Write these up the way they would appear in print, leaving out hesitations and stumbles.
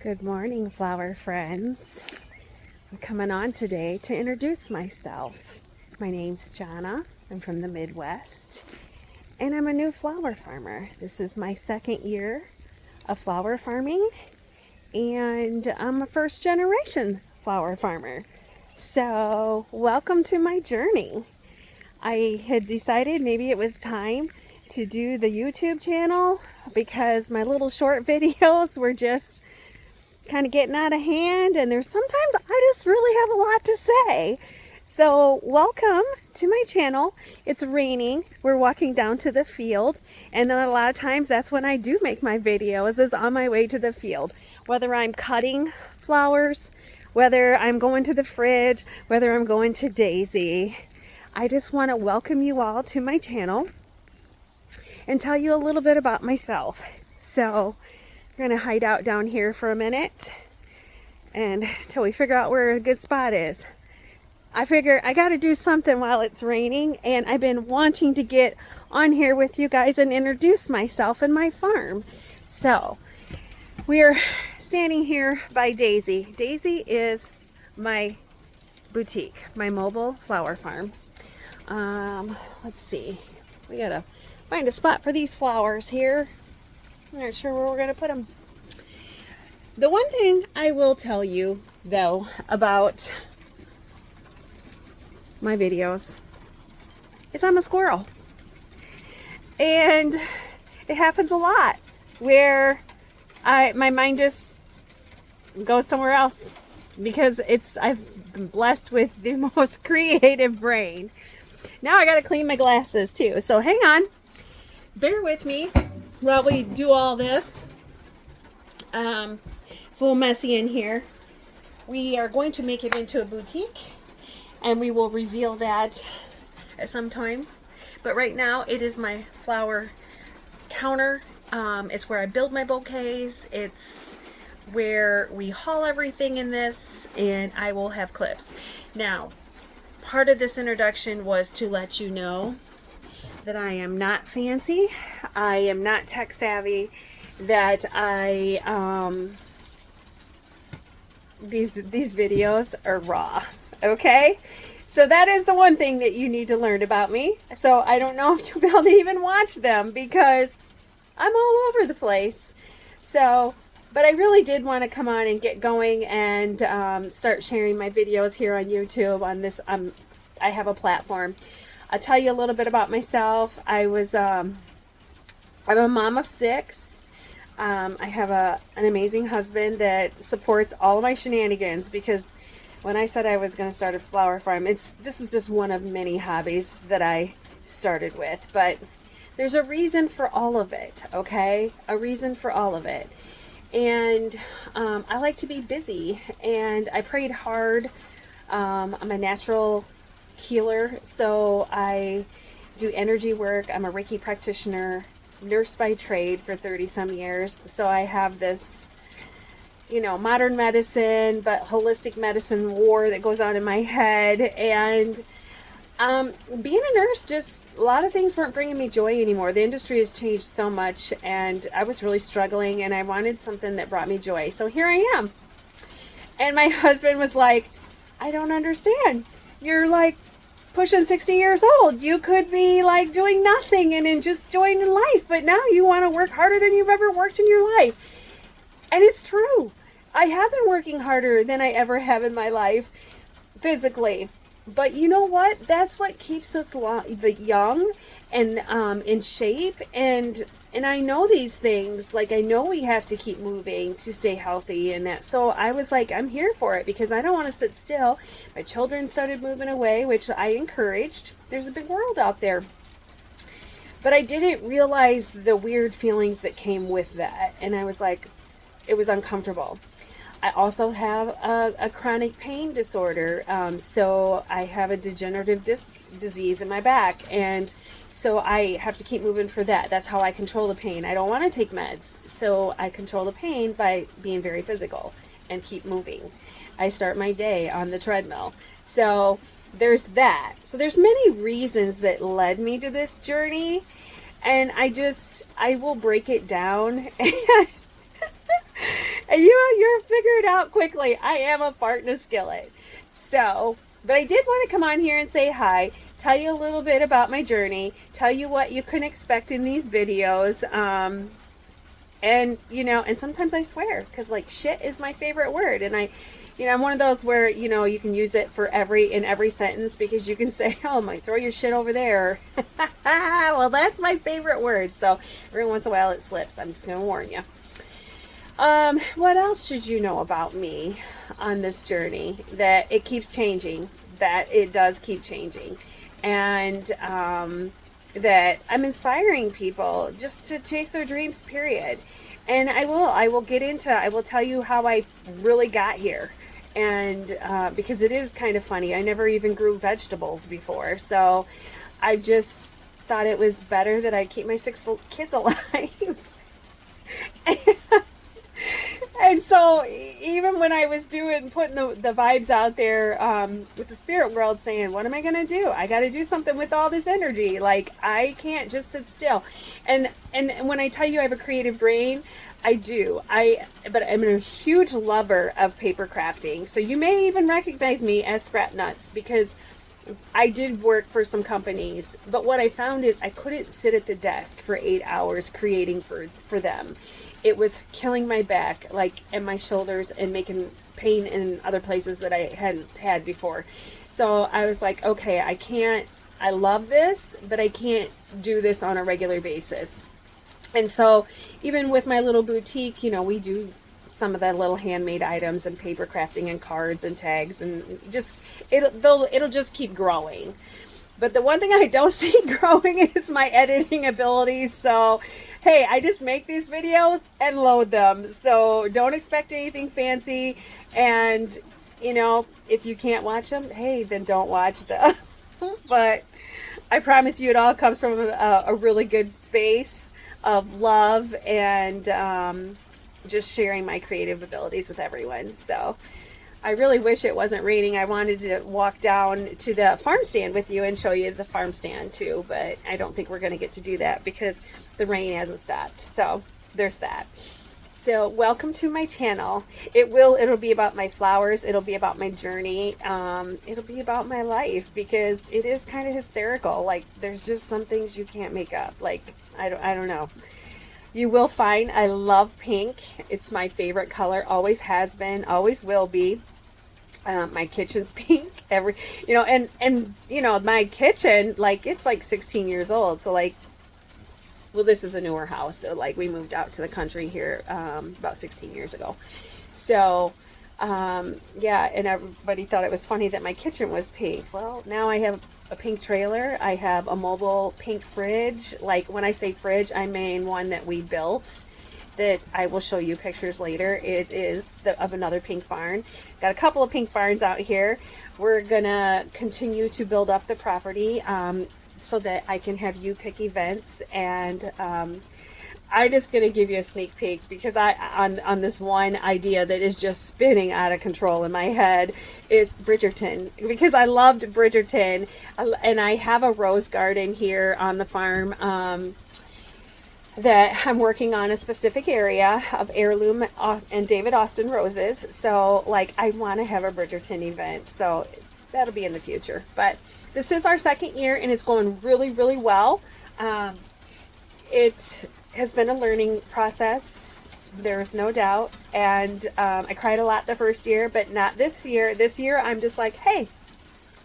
Good morning, flower friends. I'm coming on today to introduce myself. My name's Johnna. I'm from the Midwest, and I'm a new flower farmer. This is my second year of flower farming, and I'm a first generation flower farmer. So, welcome to my journey. I had decided maybe it was time to do the YouTube channel because my little short videos were just kind of getting out of hand, and there's sometimes I just really have a lot to say. So welcome to my channel. It's raining. We're walking down to the field, and then a lot of times that's when I do make my videos, is on my way to the field. Whether I'm cutting flowers, whether I'm going to the fridge, whether I'm going to Daisy. I just want to welcome you all to my channel and tell you a little bit about myself. So we're going to hide out down here for a minute and until we figure out where a good spot is. I figure I got to do something while it's raining, and I've been wanting to get on here with you guys and introduce myself and my farm. So we're standing here by Daisy. Daisy is my boutique, my mobile flower farm. Let's see. We got to find a spot for these flowers here. I'm not sure where we're going to put them. The one thing I will tell you, though, about my videos is I'm a squirrel. And it happens a lot where my mind just goes somewhere else because I've been blessed with the most creative brain. Now I got to clean my glasses too. So hang on. Bear with me while we do all this. It's a little messy in here. We are going to make it into a boutique, and we will reveal that at some time. But right now it is my flower counter. It's where I build my bouquets. It's where we haul everything in this, and I will have clips. Now, part of this introduction was to let you know that I am not fancy, I am not tech savvy, that these videos are raw, okay? So that is the one thing that you need to learn about me. So I don't know if you'll be able to even watch them because I'm all over the place. So, but I really did want to come on and get going and start sharing my videos here on YouTube on this. I have a platform. I'll tell you a little bit about myself. I'm a mom of 6. I have an amazing husband that supports all of my shenanigans, because when I said I was going to start a flower farm, this is just one of many hobbies that I started with. But there's a reason for all of it, okay? A reason for all of it. And I like to be busy, and I prayed hard. I'm a natural healer, so I do energy work. I'm a Reiki practitioner, nurse by trade for 30 some years. So I have this, modern medicine, but holistic medicine war that goes on in my head. And being a nurse, just a lot of things weren't bringing me joy anymore. The industry has changed so much, and I was really struggling, and I wanted something that brought me joy. So here I am. And my husband was like, I don't understand. You're like pushing 60 years old. You could be like doing nothing and just enjoying life, but now you want to work harder than you've ever worked in your life. And it's true. I have been working harder than I ever have in my life physically. But you know what? That's what keeps us young and in shape. And I know these things. Like, I know we have to keep moving to stay healthy and that. So I was like, I'm here for it because I don't want to sit still. My children started moving away, which I encouraged. There's a big world out there. But I didn't realize the weird feelings that came with that. And I was like, it was uncomfortable. I also have a chronic pain disorder. So I have a degenerative disc disease in my back. And so I have to keep moving for that. That's how I control the pain. I don't want to take meds. So I control the pain by being very physical and keep moving. I start my day on the treadmill. So there's that. So there's many reasons that led me to this journey. And I will break it down. And you're a figure it out quickly. I am a fart in a skillet. So, but I did want to come on here and say hi, tell you a little bit about my journey, tell you what you can expect in these videos. And, you know, and sometimes I swear, because like shit is my favorite word. And I'm one of those where, you know, you can use it for in every sentence, because you can say, oh, my, throw your shit over there. Well, that's my favorite word. So every once in a while it slips. I'm just going to warn you. What else should you know about me on this journey? That it keeps changing, that it does keep changing. And, that I'm inspiring people just to chase their dreams, period. And I will tell you how I really got here. And because it is kind of funny, I never even grew vegetables before. So I just thought it was better that I keep my 6 kids alive. And so even when I was putting the vibes out there with the spirit world, saying, what am I going to do? I got to do something with all this energy. Like, I can't just sit still. And when I tell you I have a creative brain, I do. But I'm a huge lover of paper crafting. So you may even recognize me as Scrap Nuts, because I did work for some companies. But what I found is I couldn't sit at the desk for 8 hours creating for them. It was killing my back, like, and my shoulders, and making pain in other places that I hadn't had before. So I was like, okay, I love this, but I can't do this on a regular basis. And so even with my little boutique, you know, we do some of the little handmade items and paper crafting and cards and tags, and just, it'll just keep growing. But the one thing I don't see growing is my editing abilities. So, hey, I just make these videos and load them. So don't expect anything fancy. And, you know, if you can't watch them, hey, then don't watch them. But I promise you it all comes from a really good space of love and just sharing my creative abilities with everyone. So I really wish it wasn't raining. I wanted to walk down to the farm stand with you and show you the farm stand too, but I don't think we're going to get to do that because the rain hasn't stopped. So there's that. So welcome to my channel. It'll be about my flowers. It'll be about my journey. It'll be about my life, because it is kind of hysterical. Like, there's just some things you can't make up. Like, I don't know. You will find I love pink. It's my favorite color. Always has been. Always will be. My kitchen's pink. And you know, my kitchen, like, it's like 16 years old. So like, well, this is a newer house. So like, we moved out to the country here about 16 years ago. So yeah, and everybody thought it was funny that my kitchen was pink. Well, now I have a pink trailer. I have a mobile pink fridge. Like, when I say fridge, I mean one that we built, that I will show you pictures later. It is of another pink barn. Got a couple of pink barns out here. We're gonna continue to build up the property so that I can have you pick events. And I'm just gonna give you a sneak peek, because on this one idea that is just spinning out of control in my head is Bridgerton, because I loved Bridgerton, and I have a rose garden here on the farm that I'm working on, a specific area of heirloom and David Austin roses. So like, I want to have a Bridgerton event, so that'll be in the future. But this is our 2nd year, and it's going really, really well. It has been a learning process, there's no doubt, and I cried a lot the first year, but not this year. This year I'm just like, hey,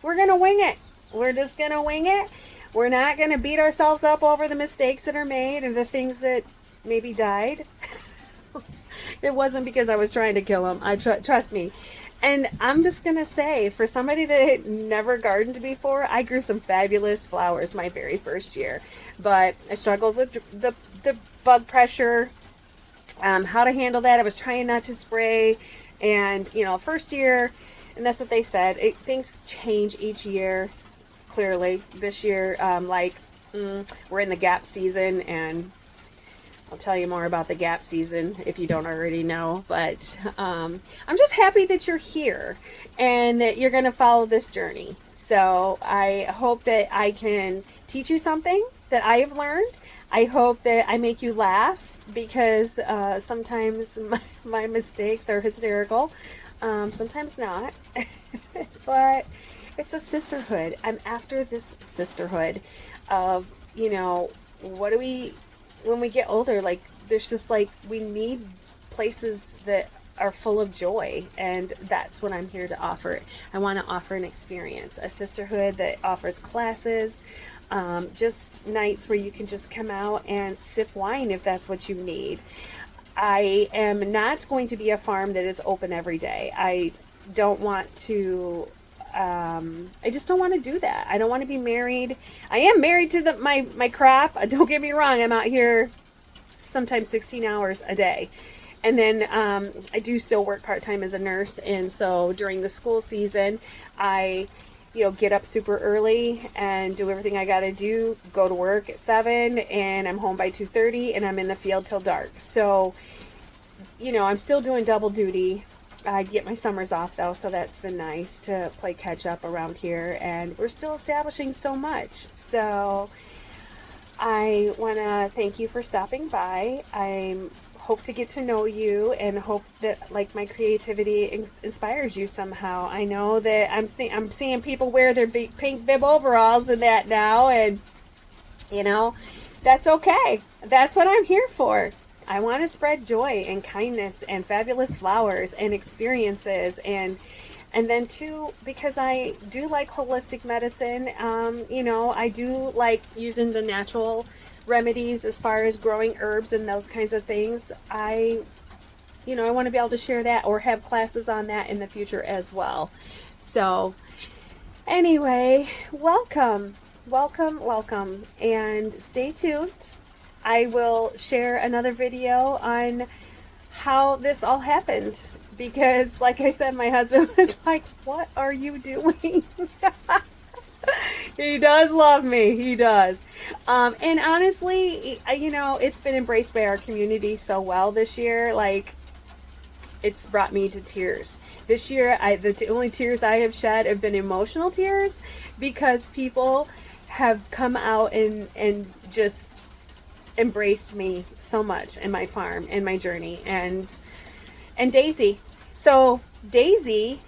we're gonna wing it. We're just gonna wing it. We're not gonna beat ourselves up over the mistakes that are made and the things that maybe died. It wasn't because I was trying to kill them. Trust me. And I'm just gonna say, for somebody that had never gardened before, I grew some fabulous flowers my very first year, but I struggled with the bug pressure, how to handle that. I was trying not to spray, and you know, first year, and that's what they said, things change each year. Clearly this year, we're in the gap season, and I'll tell you more about the gap season if you don't already know. But I'm just happy that you're here and that you're going to follow this journey. So I hope that I can teach you something that I have learned. I hope that I make you laugh, because sometimes my mistakes are hysterical. Sometimes not. But it's a sisterhood. I'm after this sisterhood of, what do we, when we get older, like, there's just like, we need places that are full of joy, and that's what I'm here to offer. I want to offer an experience, a sisterhood that offers classes, just nights where you can just come out and sip wine if that's what you need. I am not going to be a farm that is open every day. I don't want to. I just don't want to do that. I don't want to be married. I am married to my crop. Don't get me wrong. I'm out here sometimes 16 hours a day. And then I do still work part-time as a nurse. And so during the school season, I get up super early and do everything I got to do, go to work at 7, and I'm home by 2:30, and I'm in the field till dark. So, I'm still doing double duty. I get my summers off though, so that's been nice to play catch up around here, and we're still establishing so much. So I want to thank you for stopping by. I hope to get to know you, and hope that, like, my creativity inspires you somehow. I know that I'm seeing people wear their big pink bib overalls and that now, and that's okay. That's what I'm here for. I want to spread joy and kindness and fabulous flowers and experiences, and then too, because I do like holistic medicine. I do like using the natural remedies as far as growing herbs and those kinds of things. I want to be able to share that, or have classes on that in the future as well. So anyway, welcome, and stay tuned. I will share another video on how this all happened, because, like I said, my husband was like, "What are you doing?" He does love me. He does. And honestly, it's been embraced by our community so well this year. Like, it's brought me to tears. This year, the only tears I have shed have been emotional tears, because people have come out and just embraced me so much, in my farm and my journey, and Daisy. So Daisy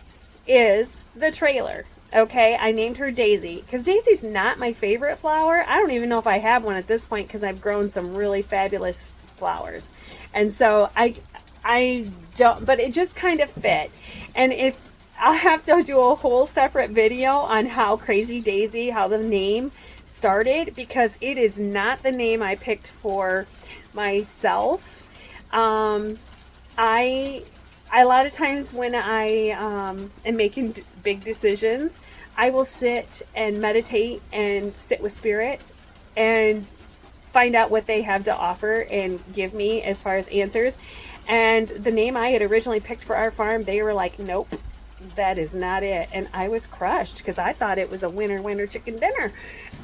is the trailer. Okay, I named her Daisy because Daisy's not my favorite flower. I don't even know if I have one at this point, because I've grown some really fabulous flowers, and so I don't, but it just kind of fit. And if I'll have to do a whole separate video on how Crazy Daisy, how the name started, because it is not the name I picked for myself. A lot of times when I am making big decisions, I will sit and meditate and sit with spirit and find out what they have to offer and give me as far as answers. And the name I had originally picked for our farm, they were like, "Nope, that is not it." And I was crushed, because I thought it was a winner chicken dinner.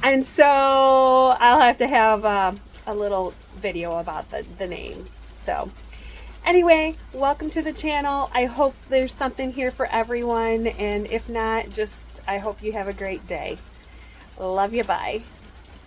And so I'll have to have a little video about the name. So anyway, welcome to the channel. I hope there's something here for everyone, and if not, just I hope you have a great day. Love you. Bye.